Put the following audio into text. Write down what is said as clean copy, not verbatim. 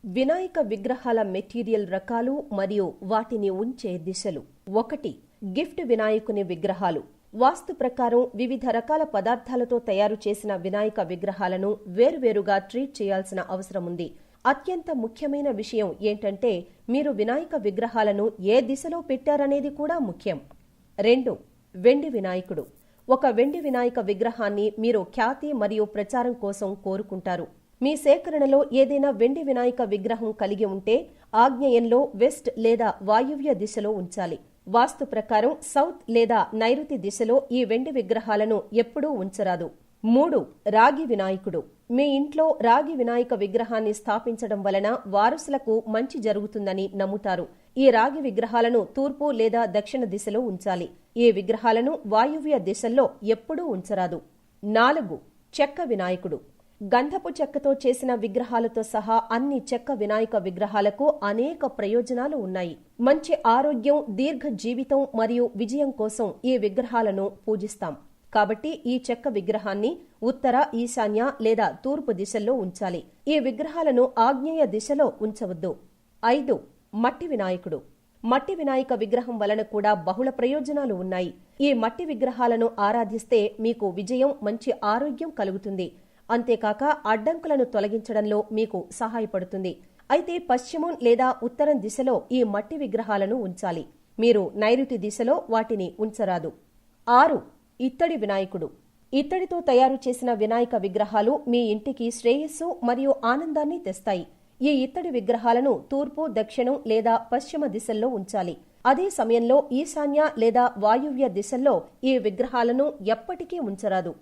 వినాయక విగ్రహాల మెటీరియల్ రకాలు మరియు వాటిని ఉంచే దిశలు. 1. గిఫ్ట్ వినాయకుని విగ్రహాలు. వాస్తు ప్రకారం వివిధ రకాల పదార్థాలతో తయారు చేసిన వినాయక విగ్రహాలను వేరువేరుగా ట్రీట్ చేయాల్సిన అవసరం ఉంది. అత్యంత ముఖ్యమైన విషయం ఏంటంటే మీరు వినాయక విగ్రహాలను ఏ దిశలో పెట్టారనేది కూడా ముఖ్యం. 2. వెండి వినాయకుడు. ఒక వెండి వినాయక విగ్రహాన్ని మీరు ఖ్యాతి మరియు ప్రచారం కోసం కోరుకుంటారు. మీ సేకరణలో ఏదైనా వెండి వినాయక విగ్రహం కలిగి ఉంటే ఆగ్నేయంలో వెస్ట్ లేదా వాయువ్య దిశలో ఉంచాలి. వాస్తు ప్రకారం సౌత్ లేదా నైరుతి దిశలో ఈ వెండి విగ్రహాలను ఎప్పుడూ ఉంచరాదు. 3. రాగి వినాయకుడు. మీ ఇంట్లో రాగి వినాయక విగ్రహాన్ని స్థాపించడం వలన వారసులకు మంచి జరుగుతుందని నమ్ముతారు. ఈ రాగి విగ్రహాలను తూర్పు లేదా దక్షిణ దిశలో ఉంచాలి. ఈ విగ్రహాలను వాయువ్య దిశల్లో ఎప్పుడూ ఉంచరాదు. 4. చెక్క వినాయకుడు. గంధపు చెక్కతో చేసిన విగ్రహాలతో సహా అన్ని చెక్క వినాయక విగ్రహాలకు అనేక ప్రయోజనాలు ఉన్నాయి. మంచి ఆరోగ్యం, దీర్ఘ జీవితం మరియు విజయం కోసం ఈ విగ్రహాలను పూజిస్తాం. కాబట్టి ఈ చెక్క విగ్రహాన్ని ఉత్తర, ఈశాన్య లేదా తూర్పు దిశల్లో ఉంచాలి. ఈ విగ్రహాలను ఆగ్నేయ దిశలో ఉంచవద్దు. 5. మట్టి వినాయకుడు. మట్టి వినాయక విగ్రహం వలన కూడా బహుళ ప్రయోజనాలు ఉన్నాయి. ఈ మట్టి విగ్రహాలను ఆరాధిస్తే మీకు విజయం, మంచి ఆరోగ్యం కలుగుతుంది. అంతేకాక అడ్డంకులను తొలగించడంలో మీకు సహాయపడుతుంది. అయితే పశ్చిమం లేదా ఉత్తరం దిశలో ఈ మట్టి విగ్రహాలను ఉంచాలి. మీరు నైరుతి దిశలో వాటిని ఉంచరాదు. 6. ఇత్తడి వినాయకుడు. ఇత్తడితో తయారు చేసిన వినాయక విగ్రహాలు మీ ఇంటికి శ్రేయస్సు మరియు ఆనందాన్ని తెస్తాయి. ఈ ఇత్తడి విగ్రహాలను తూర్పు, దక్షిణం లేదా పశ్చిమ దిశల్లో ఉంచాలి. అదే సమయంలో ఈశాన్య లేదా వాయువ్య దిశల్లో ఈ విగ్రహాలను ఎప్పటికీ ఉంచరాదు.